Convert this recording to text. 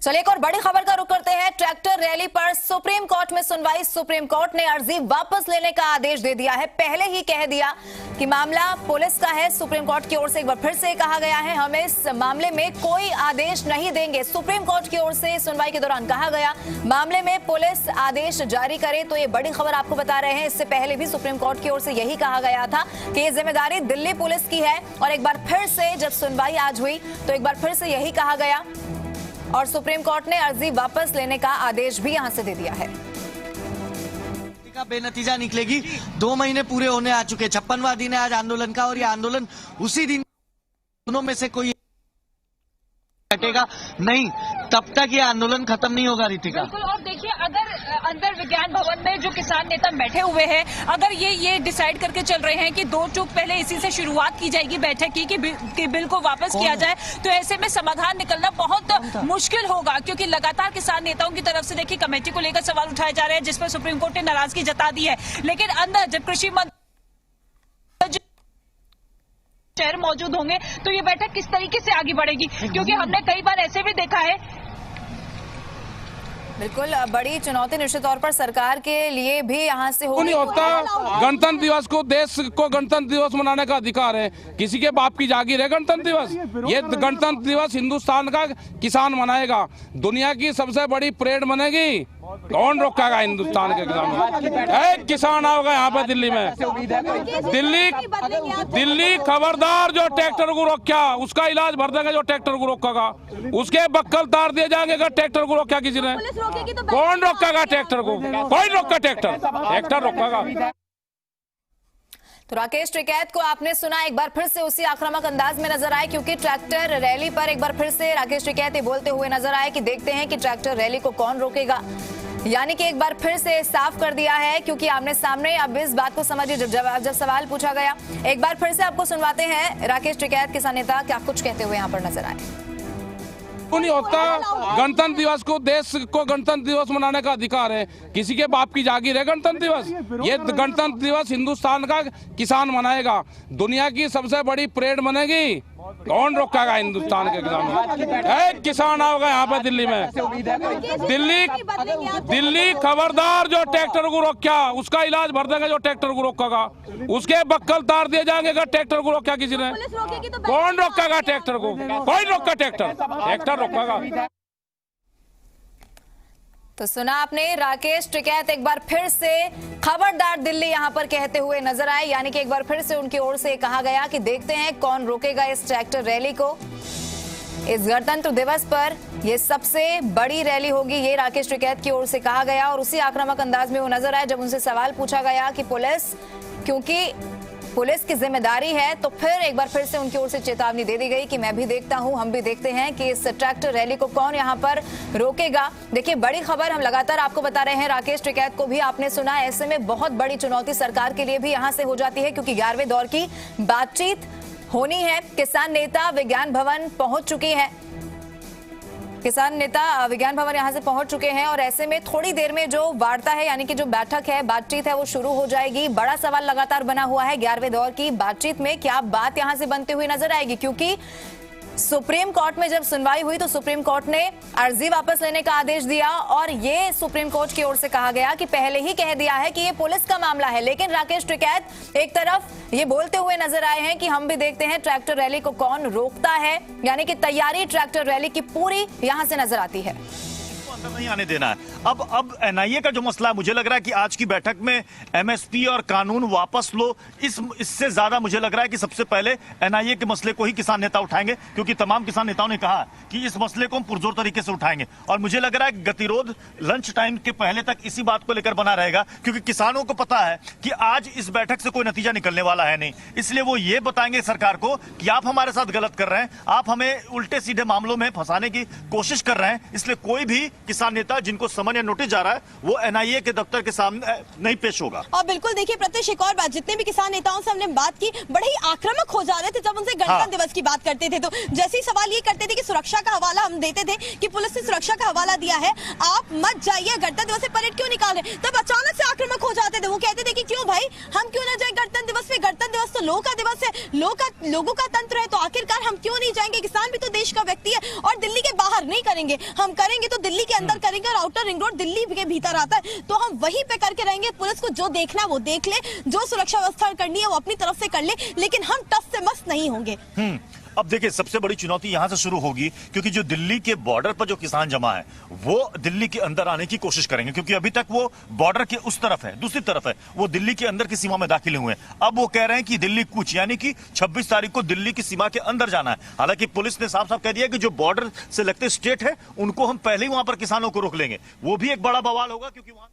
चलिए एक और बड़ी खबर का रुख करते हैं। ट्रैक्टर रैली पर सुप्रीम कोर्ट में सुनवाई। सुप्रीम कोर्ट ने अर्जी वापस लेने का आदेश दे दिया है। पहले ही कह दिया कि मामला पुलिस का है। सुप्रीम कोर्ट की ओर से एक बार फिर से कहा गया है हम इस मामले में कोई आदेश नहीं देंगे। सुप्रीम कोर्ट की ओर से सुनवाई के दौरान कहा गया मामले में पुलिस आदेश जारी करे। तो ये बड़ी खबर आपको बता रहे हैं। इससे पहले भी सुप्रीम कोर्ट की ओर से यही कहा गया था कि ये जिम्मेदारी दिल्ली पुलिस की है। और एक बार फिर से जब सुनवाई आज हुई तो एक बार फिर से यही कहा गया और सुप्रीम कोर्ट ने अर्जी वापस लेने का आदेश भी यहां से दे दिया है। का बेनतीजा निकलेगी। 2 महीने पूरे होने आ चुके। 56वां दिन है आज आंदोलन का और ये आंदोलन उसी दिन दोनों में से कोई हटेगा नहीं तब तक ये आंदोलन खत्म नहीं होगा। रितिका बिल्कुल। और देखिए अगर अंदर विज्ञान भवन में जो किसान नेता बैठे हुए हैं अगर ये डिसाइड करके चल रहे हैं कि 2 चूक पहले इसी से शुरुआत की जाएगी बैठक की कि बिल को वापस किया जाए तो ऐसे में समाधान निकलना बहुत मुश्किल होगा। क्योंकि लगातार किसान नेताओं की तरफ से देखिए कमेटी को लेकर सवाल उठाए जा रहे हैं जिस पर सुप्रीम कोर्ट ने नाराजगी जता दी है। लेकिन अंदर जब कृषि मंत्री शहर मौजूद होंगे तो ये बैठक किस तरीके से आगे बढ़ेगी, क्योंकि हमने कई बार ऐसे भी देखा है। बिल्कुल बड़ी चुनौती निश्चित तौर पर सरकार के लिए भी यहाँ से नहीं होता। गणतंत्र दिवस को देश को गणतंत्र दिवस मनाने का अधिकार है। किसी के बाप की जागीर है गणतंत्र दिवस। ये गणतंत्र दिवस हिंदुस्तान का किसान मनाएगा। दुनिया की सबसे बड़ी परेड बनेगी। कौन रोकेगा हिंदुस्तान के किसान? किसान आओगे यहाँ पे दिल्ली में। दिल्ली खबरदार जो ट्रैक्टर को रोका उसका इलाज भर देंगे। जो ट्रैक्टर को रोकेगा उसके बक्कल तार दिए जाएंगे। अगर ट्रैक्टर को रोका किसी ने कौन रोकेगा ट्रैक्टर को? कोई रोका ट्रैक्टर रोकेगा। तो राकेश टिकैत को आपने सुना। एक बार फिर से उसी आक्रामक अंदाज में नजर आए क्योंकि ट्रैक्टर रैली पर एक बार फिर से राकेश टिकैत ये बोलते हुए नजर आए कि देखते हैं कि ट्रैक्टर रैली को कौन रोकेगा। यानी कि एक बार फिर से साफ कर दिया है क्योंकि आमने सामने। अब इस बात को समझिए जब सवाल पूछा गया। एक बार फिर से आपको सुनवाते हैं राकेश टिकैत किसान नेता क्या कुछ कहते हुए यहाँ पर नजर आए। नहीं होता। गणतंत्र दिवस को देश को गणतंत्र दिवस मनाने का अधिकार है। किसी के बाप की जागीर है गणतंत्र दिवस। ये गणतंत्र दिवस हिंदुस्तान का किसान मनाएगा। दुनिया की सबसे बड़ी परेड बनेगी। कौन रोकेगा हिंदुस्तान के किसान? किसान आओगे यहाँ पे दिल्ली में। दिल्ली खबरदार जो ट्रैक्टर को रोका उसका इलाज भर देंगे। जो ट्रैक्टर को रोकेगा उसके बक्कल तार दिए जाएंगे। अगर ट्रैक्टर को रोका किसी ने कौन रोकेगा ट्रैक्टर को? कोई रोका ट्रैक्टर रोकेगा। तो सुना आपने राकेश टिकैत एक बार फिर से खबरदार दिल्ली यहां पर कहते हुए नजर आए। यानी कि एक बार फिर से उनकी ओर से कहा गया कि देखते हैं कौन रोकेगा इस ट्रैक्टर रैली को। इस गणतंत्र दिवस पर यह सबसे बड़ी रैली होगी, ये राकेश टिकैत की ओर से कहा गया। और उसी आक्रामक अंदाज में वो नजर आए जब उनसे सवाल पूछा गया कि पुलिस क्योंकि पुलिस की जिम्मेदारी है तो फिर एक बार फिर से उनकी ओर से चेतावनी दे दी गई कि मैं भी देखता हूं, हम भी देखते हैं कि इस ट्रैक्टर रैली को कौन यहां पर रोकेगा। देखिए बड़ी खबर हम लगातार आपको बता रहे हैं। राकेश टिकैत को भी आपने सुना। ऐसे में बहुत बड़ी चुनौती सरकार के लिए भी यहां से हो जाती है क्योंकि 11वें दौर की बातचीत होनी है। किसान नेता विज्ञान भवन पहुंच चुकी है। किसान नेता विज्ञान भवन यहां से पहुंच चुके हैं और ऐसे में थोड़ी देर में जो वार्ता है यानी कि जो बैठक है बातचीत है वो शुरू हो जाएगी। बड़ा सवाल लगातार बना हुआ है 11वें दौर की बातचीत में क्या बात यहां से बनती हुई नजर आएगी। क्योंकि सुप्रीम कोर्ट में जब सुनवाई हुई तो सुप्रीम कोर्ट ने अर्जी वापस लेने का आदेश दिया और ये सुप्रीम कोर्ट की ओर से कहा गया कि पहले ही कह दिया है कि ये पुलिस का मामला है। लेकिन राकेश टिकैत एक तरफ ये बोलते हुए नजर आए हैं कि हम भी देखते हैं ट्रैक्टर रैली को कौन रोकता है। यानी कि तैयारी ट्रैक्टर रैली की पूरी यहां से नजर आती है। नहीं आने देना है। अब एनआईए का जो मसला है मुझे लग रहा है कि आज की बैठक में एमएसपी और कानून वापस लो इससे ज्यादा मुझे लग रहा है कि सबसे पहले एनआईए के मसले को ही किसान नेता उठाएंगे क्योंकि तमाम किसान नेताओं ने कहा कि इस मसले को हम पुरजोर तरीके से उठाएंगे। और मुझे लग रहा है कि गतिरोध लंच टाइम के पहले तक इसी बात को लेकर बना रहेगा क्योंकि किसानों को पता है कि आज इस बैठक से कोई नतीजा निकलने वाला है नहीं। इसलिए वो ये बताएंगे सरकार को कि आप हमारे साथ गलत कर रहे हैं, आप हमें उल्टे सीधे मामलों में फंसाने की कोशिश कर रहे हैं। इसलिए कोई भी किसान नेता जिनको समन या नोटिस जा रहा है वो एनआईए के दफ्तर के सामने नहीं पेश होगा। और बिल्कुल देखिए प्रत्यक्ष एक और बात, जितने भी किसान नेताओं से हमने बात की बड़े ही आक्रामक हो जा रहे थे जब उनसे गणतंत्र दिवस की बात करते थे। तो जैसे ही सवाल ये करते थे कि सुरक्षा का हवाला हम देते थे कि पुलिस ने सुरक्षा का हवाला दिया है, आप मत जाइए, गणतंत्र दिवस से परेड क्यों निकाल रहे, तब अचानक से आक्रामक हो जाते थे। वो कहते थे कि क्यों भाई, हम क्यों ना जाए गणतंत्र दिवस पे, गणतंत्र दिवस तो लोगों का दिवस है, लोगों का तंत्र है, तो आखिरकार हम क्यों नहीं जाएंगे, किसान भी तो देश का व्यक्ति है। और दिल्ली के बाहर नहीं करेंगे, हम करेंगे तो दिल्ली के अंदर करेंगे, और आउटर रिंग रोड दिल्ली के भीतर आता है तो हम वहीं पे करके रहेंगे। पुलिस को जो देखना है वो देख ले, जो सुरक्षा व्यवस्था करनी है वो अपनी तरफ से कर ले, लेकिन हम टस से मस नहीं होंगे। अब देखिए सबसे बड़ी चुनौती यहां से शुरू होगी, क्योंकि जो दिल्ली के बॉर्डर पर जो किसान जमा है वो दिल्ली के अंदर आने की कोशिश करेंगे, क्योंकि अभी तक वो बॉर्डर के उस तरफ है, दूसरी तरफ है, वो दिल्ली के अंदर की सीमा में दाखिल हुए हैं। अब वो कह रहे हैं कि दिल्ली कूच, यानी कि 26 तारीख को दिल्ली की सीमा के अंदर जाना है। हालांकि पुलिस ने साफ साफ कह दिया कि जो बॉर्डर से लगते स्टेट है उनको हम पहले ही वहां पर किसानों को रोक लेंगे। वो भी एक बड़ा बवाल होगा, क्योंकि वहां